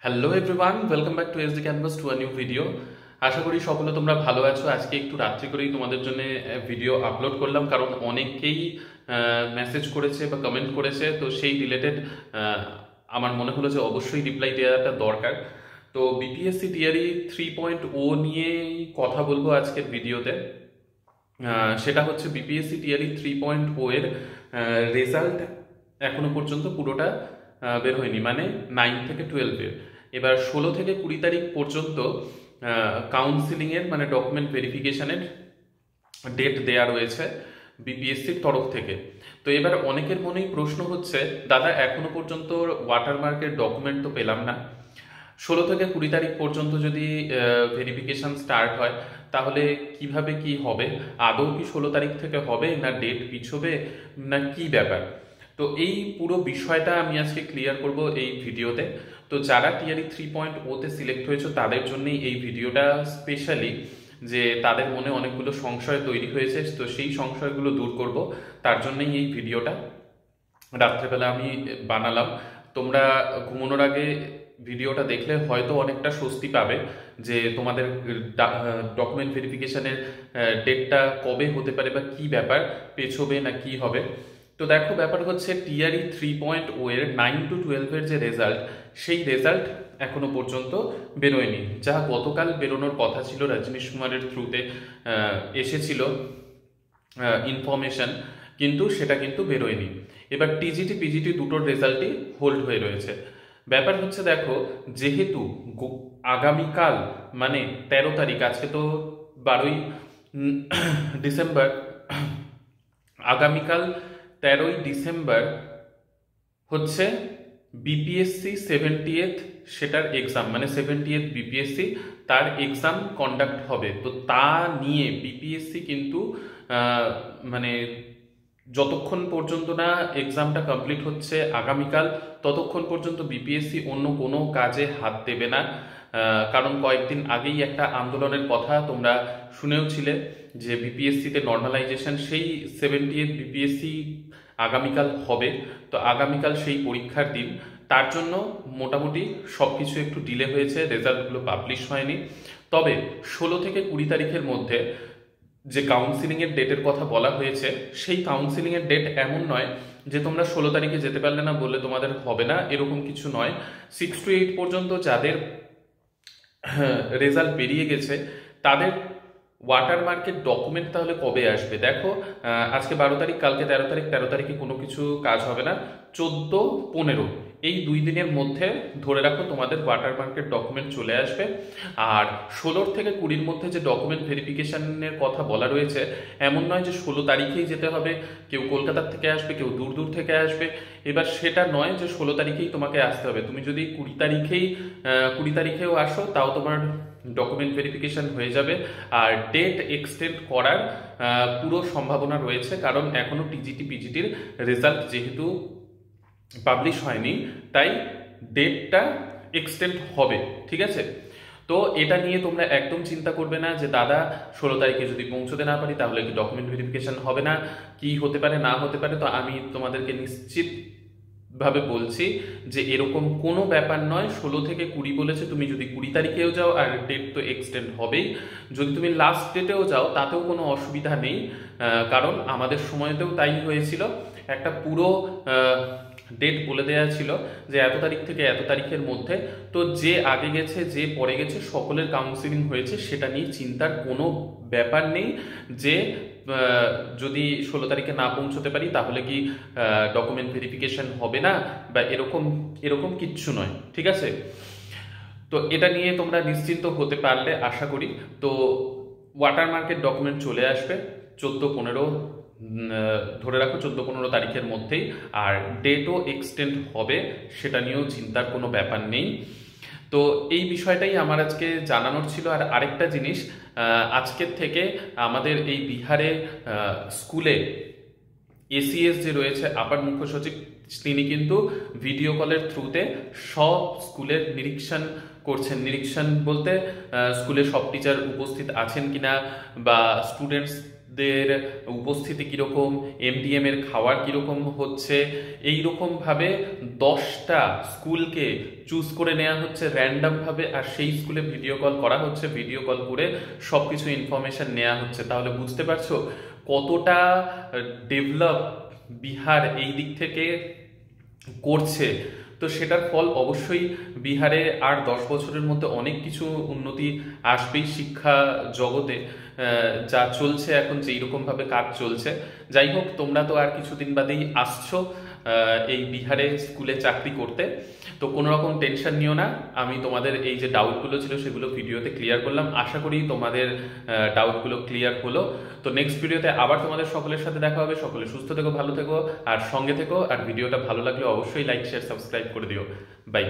Hello everyone, welcome back to SD Canvas to a new video. আশা করি সকলে তোমরা ভালো আছো। আজকে একটু রাত্রি করেই তোমাদের জন্য ভিডিও আপলোড করলাম, কারণ অনেকেই মেসেজ করেছে বা কমেন্ট করেছে, তো সেই রিলেটেড আমার মনে হলো যে অবশ্যই রিপ্লাই দেওয়াটা দরকার। তো বিপিএসসি টিআরই 3.0 নিয়েই কথা বলবো আজকের ভিডিওতে। সেটা হচ্ছে বিপিএসসি টিআরই 3.0 এর রেজাল্ট এখনো পর্যন্ত পুরোটা বের হয়নি, মানে 9 থেকে 12 এর। এবার 16 থেকে 20 তারিখ পর্যন্ত কাউন্সিলিংয়ের মানে ডকুমেন্ট ভেরিফিকেশনের ডেট দেয়া রয়েছে বিপিএসসির তরফ থেকে। তো এবার অনেকের মনেই প্রশ্ন হচ্ছে, দাদা এখনো পর্যন্ত ওয়াটারমার্কের ডকুমেন্ট তো পেলাম না, 16 থেকে 20 তারিখ পর্যন্ত যদি ভেরিফিকেশন স্টার্ট হয় তাহলে কিভাবে কি হবে? আদৌ কি 16 তারিখ থেকে হবে, না ডেট পিছবে, না কি ব্যাপার? তো এই পুরো বিষয়টা আমি আজকে ক্লিয়ার করব এই ভিডিওতে। তো যারা টিআরই 3.0 তে সিলেক্ট হয়েছে তাদের জন্যই এই ভিডিওটা স্পেশালি, যে তাদের মনে অনেকগুলো সংশয় তৈরি হয়েছে, তো সেই সংশয়গুলো দূর করব, তার জন্যই এই ভিডিওটা রাত্রেবেলা আমি বানালাম। তোমরা ঘুমানোর আগে ভিডিওটা দেখলে হয়তো অনেকটা স্বস্তি পাবে যে তোমাদের ডকুমেন্ট ভেরিফিকেশনের ডেটটা কবে হতে পারে বা কি ব্যাপার, পেছবে না কি হবে। তো দেখো, ব্যাপার হচ্ছে টিআরই 3.0 এর 9 to 12 এর যে রেজাল্ট, সেই রেজাল্ট এখনো পর্যন্ত বেরোয়নি। যা গতকাল বেরোনোর কথা ছিল, রজনীশ কুমারের থ্রুতে এসেছিল ইনফরমেশন, কিন্তু সেটা কিন্তু বেরোয়নি। এবার টিজিটি পিজিটি দুটোর রেজাল্টই হোল্ড হয়ে রয়েছে। ব্যাপার হচ্ছে দেখো, যেহেতু আগামীকাল মানে 13 তারিখ, আজকে তো 12ই ডিসেম্বর, আগামীকাল 13ই ডিসেম্বর হচ্ছে বিপিএসসি 70th সেটার এক্সাম, মানে 70th বিপিএসসি তার এক্সাম কন্ডাক্ট হবে। তো তা নিয়ে বিপিএসসি কিন্তু মানে যতক্ষণ পর্যন্ত না এক্সামটা কমপ্লিট হচ্ছে আগামীকাল, ততক্ষণ পর্যন্ত বিপিএসসি অন্য কোনো কাজে হাত দেবে না। কারণ কয়েকদিন আগেই একটা আন্দোলনের কথা তোমরা শুনেওছিলে, যে বিপিএসসিতে নর্মালাইজেশন, সেই 70th বিপিএসসি আগামীকাল হবে। তো আগামীকাল সেই পরীক্ষার দিন, তার জন্য মোটামুটি সব কিছু একটু ডিলে হয়েছে, রেজাল্টগুলো পাবলিশ হয়নি। তবে 16 থেকে 20 তারিখের মধ্যে যে কাউন্সিলিং এর ডেটের কথা বলা হয়েছে, সেই কাউন্সিলিং এর ডেট এমন নয় যে তোমরা 16 তারিখে যেতে পারলে না বললে তোমাদের হবে না, এরকম কিছু নয়। 6 to 8 পর্যন্ত যাদের রেজাল্ট বেরিয়ে গেছে তাদের ওয়াটারমার্কের ডকুমেন্ট তাহলে কবে আসবে? দেখো, আজকে 12 তারিখ, কালকে 13 তারিখ, 13 তারিখে কোনো কিছু কাজ হবে না। 14, 15 এই 2 দিনের মধ্যে ধরে রাখো তোমাদের ওয়াটারমার্কের ডকুমেন্ট চলে আসবে। আর 16 থেকে 20-র মধ্যে যে ডকুমেন্ট ভেরিফিকেশনের কথা বলা রয়েছে, এমন নয় যে 16 তারিখেই যেতে হবে। কেউ কলকাতার থেকে আসবে, কেউ দূর দূর থেকে আসবে। এবার সেটা নয় যে 16 তারিখেই তোমাকে আসতে হবে। তুমি যদি 20 তারিখেও আসো, তাও তোমার ডকুমেন্ট ভেরিফিকেশন হয়ে যাবে। আর ডেট এক্সটেন্ড করার পুরো সম্ভাবনা রয়েছে, কারণ এখনো টিজিটি পিজিটির রেজাল্ট যেহেতু পাবলিশ হয়নি, তাই ডেটটা এক্সটেন্ড হবে। ঠিক আছে? তো এটা নিয়ে তোমরা একদম চিন্তা করবে না যে দাদা 16 তারিখে যদি পৌঁছতে না পারি তাহলে কি ডকুমেন্ট ভেরিফিকেশন হবে না, কি হতে পারে না হতে পারে। তো আমি তোমাদেরকে নিশ্চিত ভাবে বলছি যে এরকম কোনো ব্যাপার নয়। 16 থেকে 20 বলেছে, তুমি যদি 20 তারিখেও যাও, আর ডেট তো এক্সটেন্ড হবেই। যদি তুমি লাস্ট ডেটেও যাও তাতেও কোনো অসুবিধা নেই, কারণ আমাদের সময়তেও তাই হয়েছিল। একটা পুরো ডেট বলে দেওয়া ছিল যে এত তারিখ থেকে এত তারিখের মধ্যে। তো যে আগে গেছে, যে পরে গেছে, সকলের কাউন্সিলিং হয়েছে, সেটা নিয়ে চিন্তার কোনো ব্যাপার নেই। যে যদি 16 তারিখে না পৌঁছতে পারি তাহলে কি ডকুমেন্ট ভেরিফিকেশন হবে না, বা এরকম এরকম কিচ্ছু নয়। ঠিক আছে? তো এটা নিয়ে তোমরা নিশ্চিন্ত হতে পারলে আশা করি। তো ওয়াটারমার্কের ডকুমেন্ট চলে আসবে 14-15, ধরে রাখো 14-15 তারিখের মধ্যেই। আর ডেটও এক্সটেন্ড হবে, সেটা নিয়েও চিন্তার কোনো ব্যাপার নেই। তো এই বিষয়টাই আমার আজকে জানানোর ছিল। আর আরেকটা জিনিস, আজকের থেকে আমাদের এই বিহারে স্কুলে এসিএস যে রয়েছে, আপার মুখ্য সচিব, তিনি কিন্তু ভিডিও কলের থ্রুতে সব স্কুলের নিরীক্ষণ করছেন। নিরীক্ষণ বলতে স্কুলে সব টিচার উপস্থিত আছেন কিনা, বা স্টুডেন্টস দের উপস্থিতি কীরকম, এমডিএম এর খাওয়ার কীরকম হচ্ছে, এই রকমভাবে 10টা স্কুলকে চুজ করে নেওয়া হচ্ছে র্যান্ডামভাবে, আর সেই স্কুলে ভিডিও কল করা হচ্ছে, ভিডিও কল করে সব কিছু ইনফরমেশন নেওয়া হচ্ছে। তাহলে বুঝতে পারছো কতটা ডেভেলপ বিহার এই দিক থেকে করছে। তো সেটার ফল অবশ্যই বিহারে আর 10 বছরের মধ্যে অনেক কিছু উন্নতি আসবেই শিক্ষা জগতে। যা চলছে এখন, যেই রকমভাবে কাজ চলছে। যাই হোক, তোমরা তো আর কিছুদিন বাদেই আসছো এই বিহারে স্কুলে চাকরি করতে, তো কোনো রকম টেনশন নিও না। আমি তোমাদের এই যে ডাউটগুলো ছিল সেগুলো ভিডিওতে ক্লিয়ার করলাম। আশা করি তোমাদের ডাউটগুলো ক্লিয়ার হলো। তো নেক্সট ভিডিওতে আবার তোমাদের সকলের সাথে দেখা হবে। সকলে সুস্থ থেকো, ভালো থেকো আর সঙ্গে থেকো। আর ভিডিওটা ভালো লাগলে অবশ্যই লাইক, শেয়ার, সাবস্ক্রাইব করে দিও। বাই।